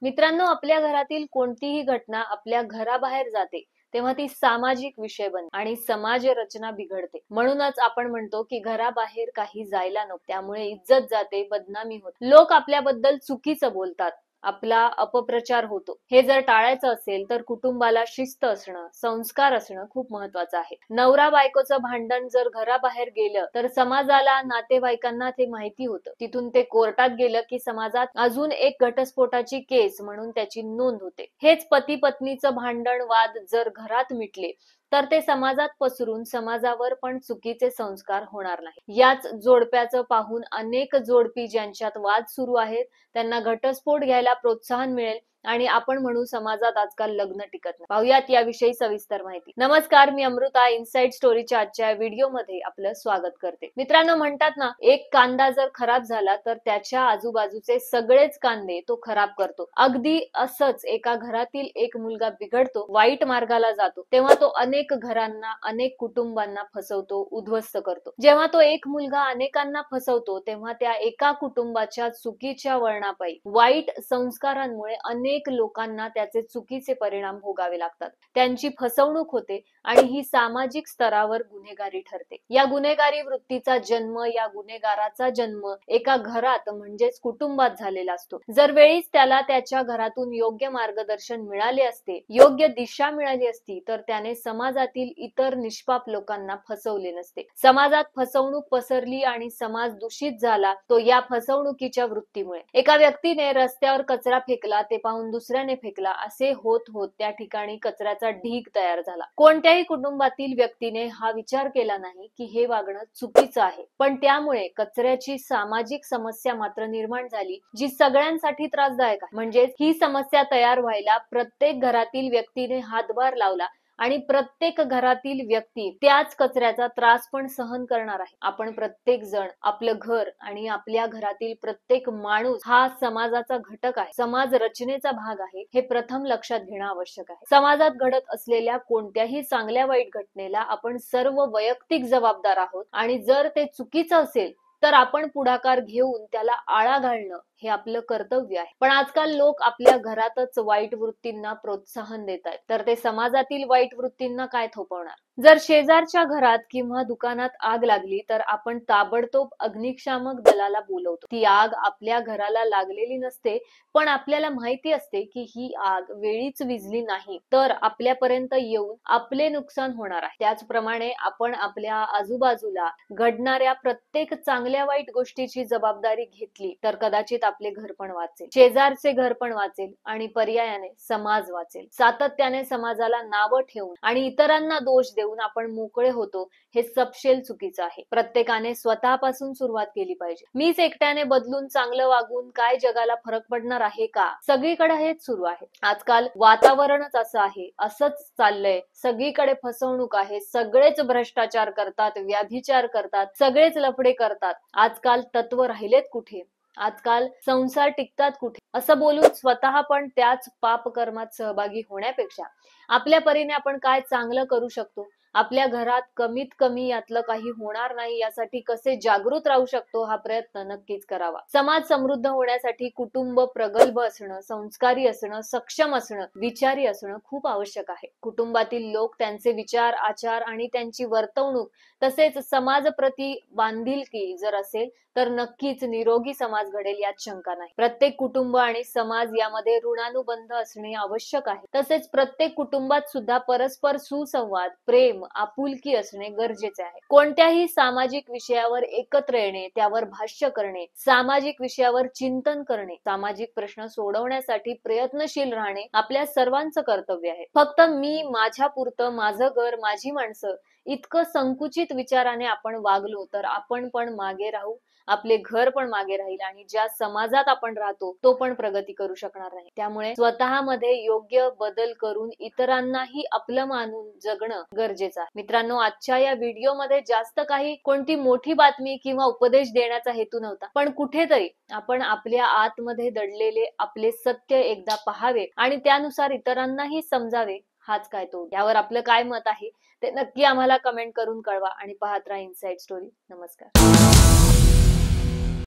मित्रांनो, आपल्या घरातील कोणतीही घटना आपल्या घराबाहेर जाते तेव्हा ती सामाजिक विषय बनते आणि समाज रचना बिघडते। म्हणूनच आपण म्हणतो की घराबाहेर काही जायला नको, त्यामुळे इज्जत जाते, बदनामी होते, लोक आपल्याबद्दल चुकीचं बोलतात, आपला अपप्रचार होतो। हे जर टाळायचं असेल तर कुटुंबाला शिस्त असणं, संस्कार असणं खूप महत्वाचं आहे। नवरा बायकोचं भांडण जर घराबाहेर गेलं तर समाजाला, नातेवाईकांना ते माहिती होतं। तिथून ते कोर्टात गेलं की समाजात अजून एक घटस्फोटाची केस म्हणून त्याची नोंद होते। हेच पती पत्नीचं भांडण, वाद जर घरात मिटले तर ते समाजात पसरून समाजावर पण चुकीचे संस्कार होणार नाही। याच जोडप्याचं पाहून अनेक जोडपी ज्यांच्यात वाद सुरू आहेत त्यांना घटस्फोट घ्यायला प्रोत्साहन मिळेल आणि आपण म्हणू समाजात आजकाल लग्न टिकत नाही। पाहूयात याविषयी सविस्तर माहिती। नमस्कार, मी अमृता। इनसाइड स्टोरीच्या आजच्या व्हिडिओमध्ये आपलं स्वागत करते। मित्रांनो, म्हणतात ना, एक कांदा जर खराब झाला तर त्याच्या आजूबाजूचे सगळेच कांदे तो खराब करतो। अगदी असंच एका घरातील एक मुलगा बिघडतो, वाईट मार्गाला जातो, तेव्हा तो अनेक घरांना, अनेक कुटुंबांना फसवतो, उद्ध्वस्त करतो। जेव्हा तो एक मुलगा अनेकांना फसवतो तेव्हा त्या एका कुटुंबाच्या चुकीच्या वळणापायी, वाईट संस्कारांमुळे अनेक लोकांना त्याचे चुकीचे परिणाम भोगावे लागतात। त्यांची फसवणूक होते आणि ही सामाजिक स्तरावर गुन्हेगारी ठरते। या गुन्हेगारी वृत्तीचा जन्म, या गुन्हेगाराचा जन्म एका घरात म्हणजेच कुटुंबात झालेला असतो। जर वेळीच त्याला त्याच्या घरातून योग्य मार्गदर्शन मिळाले असते, योग्य दिशा मिळाली असती तर त्याने समाजातील इतर निष्पाप लोकांना फसवले नसते। समाजात फसवणूक पसरली आणि समाज दूषित झाला तो या फसवणुकीच्या वृत्तीमुळे। एका व्यक्तीने रस्त्यावर कचरा फेकला, ते पाहून दुसऱ्याने फेकला, असे होत होत त्या ठिकाणी कचऱ्याचा ढीग तयार झाला। कोणत्याही कुटुंबातील व्यक्तीने हा विचार केला नाही की हे वागणं चुकीचं आहे, पण त्यामुळे कचऱ्याची सामाजिक समस्या मात्र निर्माण झाली, जी सगळ्यांसाठी त्रासदायक आहे। म्हणजे ही समस्या तयार व्हायला प्रत्येक घरातील व्यक्तीने हातभार लावला आणि प्रत्येक घरातील व्यक्ती त्याच कचऱ्याचा त्रास पण सहन करणार आहे। आपण प्रत्येक जण, आपलं घर आणि आपल्या घरातील प्रत्येक माणूस हा समाजाचा घटक आहे, समाज रचनेचा भाग आहे, हे प्रथम लक्षात घेणं आवश्यक आहे। समाजात घडत असलेल्या कोणत्याही चांगल्या वाईट घटनेला आपण सर्व वैयक्तिक जबाबदार आहोत आणि जर ते चुकीचं असेल तर आपण पुढाकार घेऊन त्याला आळा घालणं हे आपलं कर्तव्य आहे। पण आजकाल लोक आपल्या घरातच वाईट वृत्तींना प्रोत्साहन देत आहेत, तर ते समाजातील वाईट वृत्तींना काय थोपवणार? जर शेजारच्या घरात किंवा दुकानात आग लागली तर आपण ताबडतोब अग्निशामक दलाला बोलवतो। ती आग आपल्या घराला लागलेली नसते, पण आपल्याला माहिती असते की ही आग वेळीच विझली नाही तर आपल्यापर्यंत येऊन आपले नुकसान होणार आहे। त्याचप्रमाणे आपण आपल्या आजूबाजूला घडणाऱ्या प्रत्येक चांगल्या वाईट गोष्टीची जबाबदारी घेतली तर कदाचित आपले घर पण वाचेल, शेजारचे घर पण वाचेल आणि पर्यायाने समाज वाचेल। सातत्याने समाजाला नावं ठेवून आणि इतरांना दोष देऊन आपण मोकळे होतो, हे सपशेल चुकीचं आहे। प्रत्येकाने स्वतःपासून सुरुवात केली पाहिजे। मीच एकट्याने बदलून चांगलं वागून काय जगाला फरक पडणार आहे का? सगळीकडे हेच सुरू आहे। आजकाल वातावरणच असं आहे, असंच चाललंय, सगळीकडे फसवणूक आहे, सगळेच भ्रष्टाचार करतात, व्याभिचार करतात, सगळेच लफडे करतात। आजकाल तत्व राहिलेत कुठे? आजकाल संसार टिकतात कुठे? असं बोलून स्वतः पण त्याच पाप कर्मात सहभागी होण्यापेक्षा आपल्या परीने आपण काय चांगलं करू शकतो, आपल्या घरात कमीत कमी यातलं काही होणार नाही यासाठी कसे जागृत राहू शकतो, हा प्रयत्न नक्कीच करावा। समाज समृद्ध होण्यासाठी कुटुंब प्रगल्भ असणं, संस्कारी असणं, सक्षम असणं, विचारी असणं खूप आवश्यक आहे। कुटुंबातील लोक त्यांचे विचार, आचार आणि त्यांची वर्तवणूक तसेच समाजप्रती बांधिलकी जर असेल तर नक्कीच निरोगी समाज घडेल, यात शंका नाही। प्रत्येक कुटुंब आणि समाज यामध्ये ऋणानुबंध असणे आवश्यक आहे। तसेच प्रत्येक कुटुंबात सुद्धा परस्पर सुसंवाद, प्रेम, आपुलकी असणे गरजेचे आहे। कोणत्याही सामाजिक विषयावर एकत्र येणे, त्यावर भाष्य करणे, सामाजिक विषयावर चिंतन करणे, सामाजिक प्रश्न सोडवण्यासाठी प्रयत्नशील राहणे आपल्या सर्वांचं कर्तव्य आहे। फक्त मी, माझ्या पुरतं, माझं घर, माझी माणसं इतकं संकुचित विचाराने आपण वागलो तर आपण पण मागे राहू, आपले घर पण मागे राहील आणि ज्या समाजात आपण राहतो तो पण प्रगती करू शकणार नाही। त्यामुळे स्वतःमध्ये योग्य बदल करून इतरांनाही आपलं मानून जगणं गरजेचं आहे। मित्रांनो, आजच्या या व्हिडिओमध्ये जास्त काही कोणती मोठी बातमी किंवा उपदेश देण्याचा हेतू नव्हता, पण कुठेतरी आपण आपल्या आतमध्ये दडलेले आपले सत्य एकदा पाहावे आणि त्यानुसार इतरांनाही समजावे, हाच काय तो। यावर आपलं काय मत आहे ते नक्की आम्हाला कमेंट करून कळवा आणि पाहत राहा इनसाइड स्टोरी। नमस्कार।